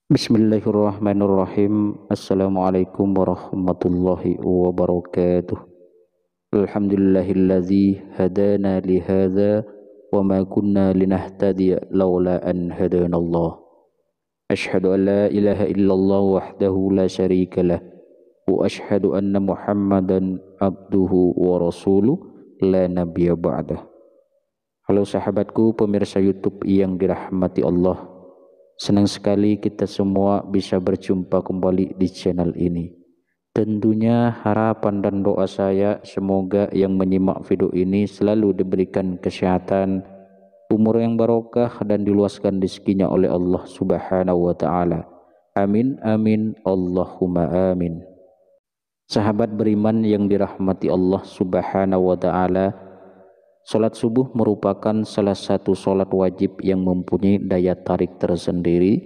Bismillahirrahmanirrahim. Assalamualaikum warahmatullahi wabarakatuh. Alhamdulillahilladzi hadana li hadza wa ma kunna linahtadiya laula an hadanallah. Asyhadu an la ilaha illallah wahdahu la syarikalah wa asyhadu anna Muhammadan abduhu wa rasuluh la nabiyya ba'dah. Halo sahabatku pemirsa YouTube yang dirahmati Allah. Senang sekali kita semua bisa berjumpa kembali di channel ini. Tentunya harapan dan doa saya semoga yang menyimak video ini selalu diberikan kesehatan, umur yang barokah dan diluaskan rezekinya oleh Allah Subhanahu wa taala. Amin amin Allahumma amin. Sahabat beriman yang dirahmati Allah Subhanahu wa taala, salat subuh merupakan salah satu salat wajib yang mempunyai daya tarik tersendiri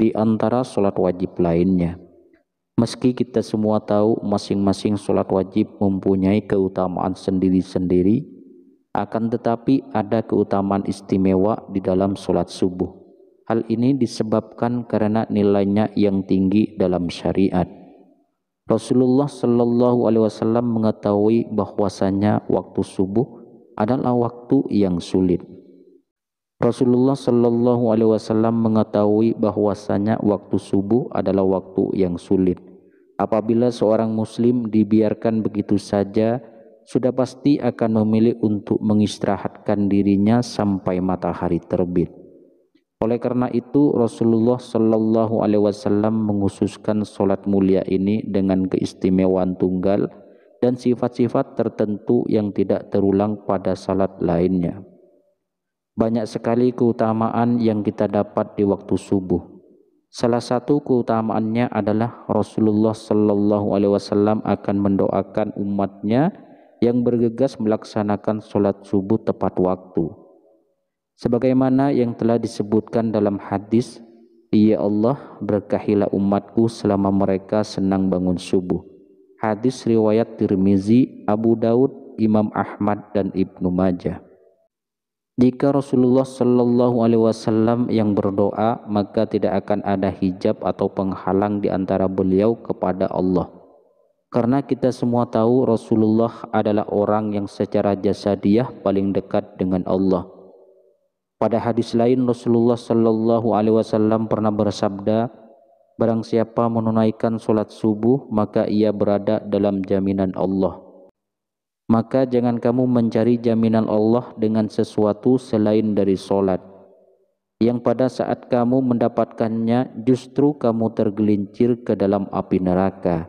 di antara salat wajib lainnya. Meski kita semua tahu masing-masing salat wajib mempunyai keutamaan sendiri-sendiri, akan tetapi ada keutamaan istimewa di dalam salat subuh. Hal ini disebabkan karena nilainya yang tinggi dalam syariat. Rasulullah Shallallahu Alaihi Wasallam mengetahui bahwasanya waktu subuh adalah waktu yang sulit. Rasulullah Shallallahu Alaihi Wasallam mengetahui bahwasanya waktu subuh adalah waktu yang sulit. Apabila seorang muslim dibiarkan begitu saja, sudah pasti akan memilih untuk mengistirahatkan dirinya sampai matahari terbit. Oleh karena itu Rasulullah Shallallahu Alaihi Wasallam menghususkan sholat mulia ini dengan keistimewaan tunggal dan sifat-sifat tertentu yang tidak terulang pada salat lainnya. Banyak sekali keutamaan yang kita dapat di waktu subuh. Salah satu keutamaannya adalah Rasulullah Shallallahu Alaihi Wasallam akan mendoakan umatnya yang bergegas melaksanakan sholat subuh tepat waktu. Sebagaimana yang telah disebutkan dalam hadis, "Ya Allah, berkahilah umatku selama mereka senang bangun subuh." Hadis riwayat Tirmizi, Abu Daud, Imam Ahmad dan Ibnu Majah. Jika Rasulullah Shallallahu Alaihi Wasallam yang berdoa, maka tidak akan ada hijab atau penghalang di antara beliau kepada Allah. Karena kita semua tahu Rasulullah adalah orang yang secara jasadiah paling dekat dengan Allah. Pada hadis lain Rasulullah Shallallahu Alaihi Wasallam pernah bersabda, "Barang siapa menunaikan sholat subuh, maka ia berada dalam jaminan Allah. Maka jangan kamu mencari jaminan Allah dengan sesuatu selain dari sholat, yang pada saat kamu mendapatkannya justru kamu tergelincir ke dalam api neraka."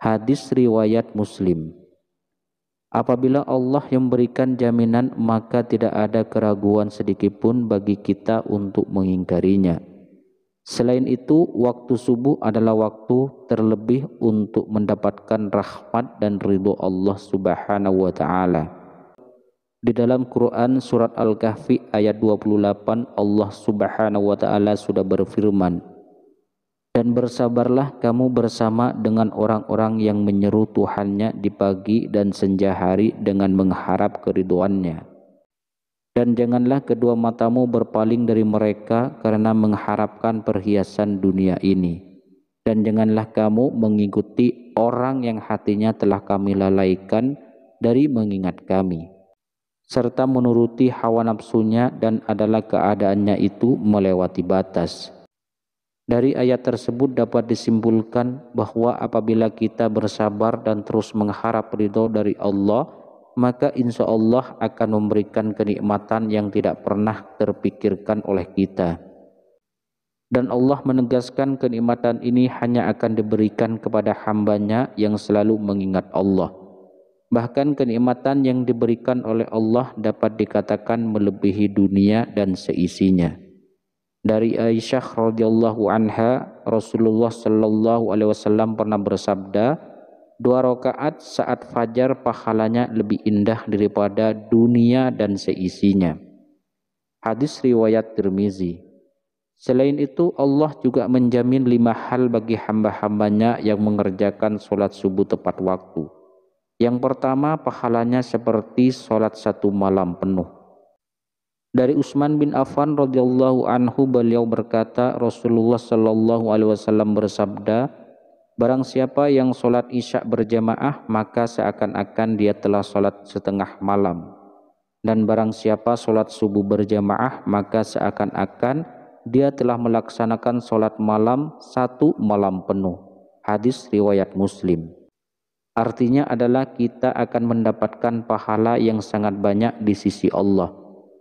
Hadis riwayat Muslim. Apabila Allah yang memberikan jaminan, maka tidak ada keraguan sedikitpun bagi kita untuk mengingkarinya. Selain itu, waktu subuh adalah waktu terlebih untuk mendapatkan rahmat dan ridho Allah Subhanahu wa taala. Di dalam Quran surat Al-Kahfi ayat 28, Allah Subhanahu wa taala sudah berfirman, "Dan bersabarlah kamu bersama dengan orang-orang yang menyeru Tuhannya di pagi dan senja hari dengan mengharap keridhoannya. Dan janganlah kedua matamu berpaling dari mereka karena mengharapkan perhiasan dunia ini. Dan janganlah kamu mengikuti orang yang hatinya telah kami lalaikan dari mengingat kami, serta menuruti hawa nafsunya dan adalah keadaannya itu melewati batas." Dari ayat tersebut dapat disimpulkan bahwa apabila kita bersabar dan terus mengharap ridho dari Allah, maka insya Allah akan memberikan kenikmatan yang tidak pernah terpikirkan oleh kita. Dan Allah menegaskan kenikmatan ini hanya akan diberikan kepada hambanya yang selalu mengingat Allah. Bahkan kenikmatan yang diberikan oleh Allah dapat dikatakan melebihi dunia dan seisinya. Dari Aisyah radhiyallahu anha, Rasulullah Shallallahu Alaihi Wasallam pernah bersabda, 2 rakaat saat fajar pahalanya lebih indah daripada dunia dan seisinya. Hadis riwayat Tirmizi. Selain itu Allah juga menjamin 5 hal bagi hamba-hambanya yang mengerjakan sholat subuh tepat waktu. Yang pertama, pahalanya seperti sholat 1 malam penuh. Dari Utsman bin Affan radhiyallahu anhu, beliau berkata, Rasulullah shallallahu alaihi wasallam bersabda, barang siapa yang sholat isya berjamaah, maka seakan-akan dia telah sholat setengah malam. Dan barang siapa sholat subuh berjamaah, maka seakan-akan dia telah melaksanakan sholat malam 1 malam penuh. Hadis riwayat Muslim. Artinya adalah kita akan mendapatkan pahala yang sangat banyak di sisi Allah.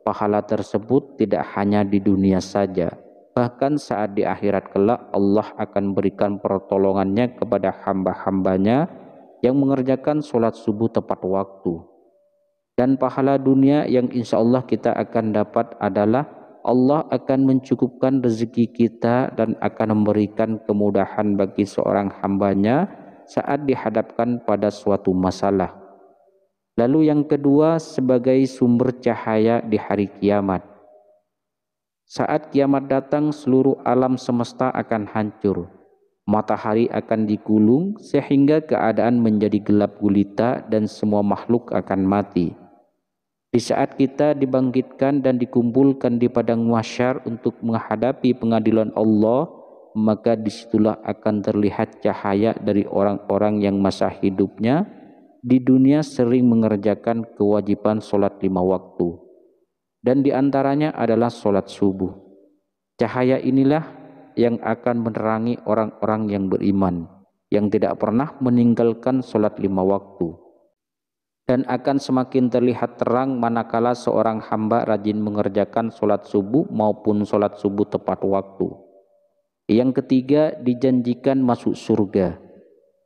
Pahala tersebut tidak hanya di dunia saja, bahkan saat di akhirat kelak Allah akan berikan pertolongannya kepada hamba-hambanya yang mengerjakan sholat subuh tepat waktu. Dan pahala dunia yang insya Allah kita akan dapat adalah Allah akan mencukupkan rezeki kita dan akan memberikan kemudahan bagi seorang hambanya saat dihadapkan pada suatu masalah. Lalu yang kedua, sebagai sumber cahaya di hari kiamat. Saat kiamat datang, seluruh alam semesta akan hancur. Matahari akan digulung sehingga keadaan menjadi gelap gulita dan semua makhluk akan mati. Di saat kita dibangkitkan dan dikumpulkan di padang mahsyar untuk menghadapi pengadilan Allah, maka disitulah akan terlihat cahaya dari orang-orang yang masa hidupnya di dunia sering mengerjakan kewajiban sholat 5 waktu. Dan diantaranya adalah sholat subuh. Cahaya inilah yang akan menerangi orang-orang yang beriman, yang tidak pernah meninggalkan sholat 5 waktu. Dan akan semakin terlihat terang manakala seorang hamba rajin mengerjakan sholat subuh maupun sholat subuh tepat waktu. Yang ketiga, dijanjikan masuk surga.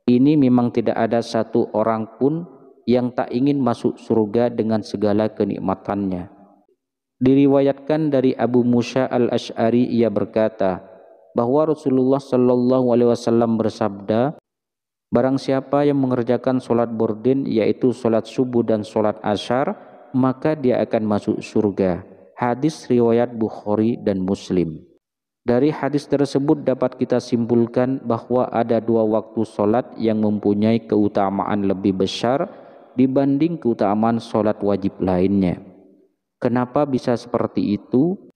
Ini memang tidak ada satu orang pun yang tak ingin masuk surga dengan segala kenikmatannya. Diriwayatkan dari Abu Musa al-Ash'ari, ia berkata bahwa Rasulullah Shallallahu Alaihi Wasallam bersabda, barang siapa yang mengerjakan sholat burdin, yaitu sholat subuh dan sholat asyar, maka dia akan masuk surga. Hadis riwayat Bukhari dan Muslim. Dari hadis tersebut dapat kita simpulkan bahwa ada 2 waktu sholat yang mempunyai keutamaan lebih besar dibanding keutamaan sholat wajib lainnya. Kenapa bisa seperti itu?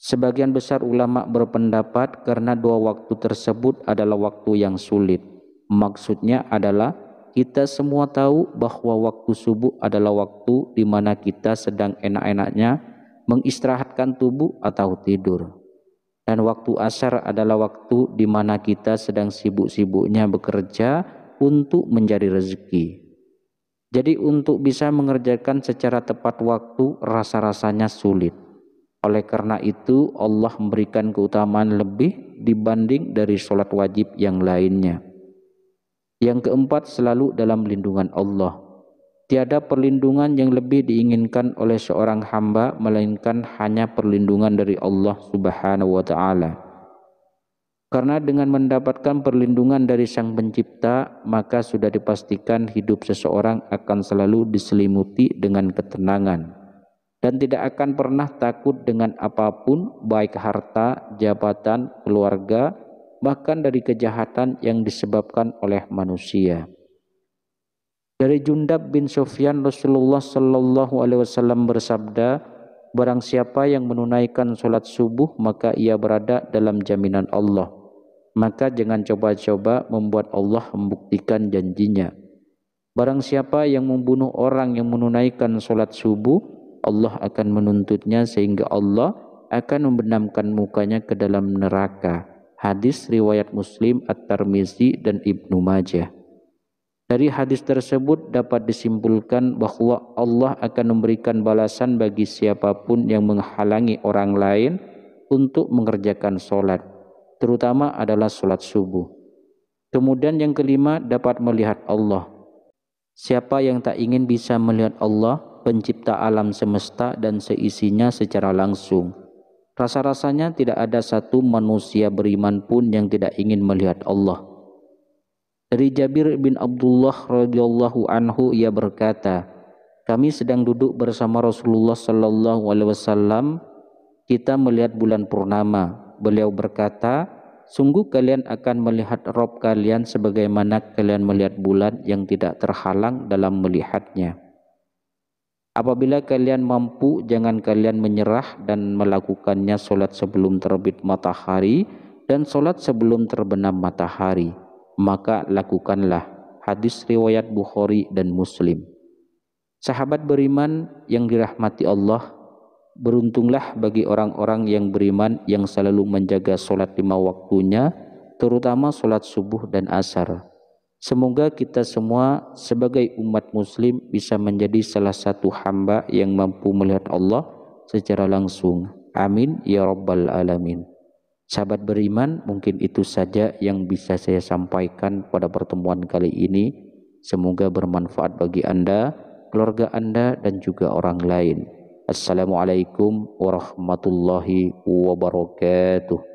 Sebagian besar ulama berpendapat karena 2 waktu tersebut adalah waktu yang sulit. Maksudnya adalah kita semua tahu bahwa waktu subuh adalah waktu di mana kita sedang enak-enaknya mengistirahatkan tubuh atau tidur. Dan waktu asar adalah waktu di mana kita sedang sibuk-sibuknya bekerja untuk mencari rezeki. Jadi untuk bisa mengerjakan secara tepat waktu rasa-rasanya sulit. Oleh karena itu Allah memberikan keutamaan lebih dibanding dari sholat wajib yang lainnya. Yang keempat, selalu dalam lindungan Allah. Tiada perlindungan yang lebih diinginkan oleh seorang hamba melainkan hanya perlindungan dari Allah Subhanahu wa taala. Karena dengan mendapatkan perlindungan dari Sang Pencipta, maka sudah dipastikan hidup seseorang akan selalu diselimuti dengan ketenangan dan tidak akan pernah takut dengan apapun, baik harta, jabatan, keluarga, bahkan dari kejahatan yang disebabkan oleh manusia. Dari Jundab bin Sufyan, Rasulullah Shallallahu Alaihi Wasallam bersabda, barang siapa yang menunaikan sholat subuh maka ia berada dalam jaminan Allah. Maka jangan coba-coba membuat Allah membuktikan janjinya. Barang siapa yang membunuh orang yang menunaikan sholat subuh, Allah akan menuntutnya sehingga Allah akan membenamkan mukanya ke dalam neraka. Hadis riwayat Muslim, At-Tirmizi dan Ibnu Majah. Dari hadis tersebut dapat disimpulkan bahwa Allah akan memberikan balasan bagi siapapun yang menghalangi orang lain untuk mengerjakan sholat, terutama adalah sholat subuh. Kemudian yang kelima, dapat melihat Allah. Siapa yang tak ingin bisa melihat Allah, pencipta alam semesta dan seisinya secara langsung? Rasa-rasanya tidak ada satu manusia beriman pun yang tidak ingin melihat Allah. Dari Jabir bin Abdullah radhiyallahu anhu, ia berkata, kami sedang duduk bersama Rasulullah sallallahu alaihi wasallam, kita melihat bulan purnama. beliau berkata, sungguh kalian akan melihat Rabb kalian sebagaimana kalian melihat bulan yang tidak terhalang dalam melihatnya. Apabila kalian mampu, jangan kalian menyerah dan melakukannya solat sebelum terbit matahari dan solat sebelum terbenam matahari. Maka lakukanlah. Hadis riwayat Bukhari dan Muslim. Sahabat beriman yang dirahmati Allah, beruntunglah bagi orang-orang yang beriman yang selalu menjaga solat 5 waktunya, terutama solat subuh dan asar. Semoga kita semua sebagai umat muslim bisa menjadi salah satu hamba yang mampu melihat Allah secara langsung. Amin ya rabbal alamin. Sahabat beriman, mungkin itu saja yang bisa saya sampaikan pada pertemuan kali ini. Semoga bermanfaat bagi Anda, keluarga Anda, dan juga orang lain. Assalamualaikum warahmatullahi wabarakatuh.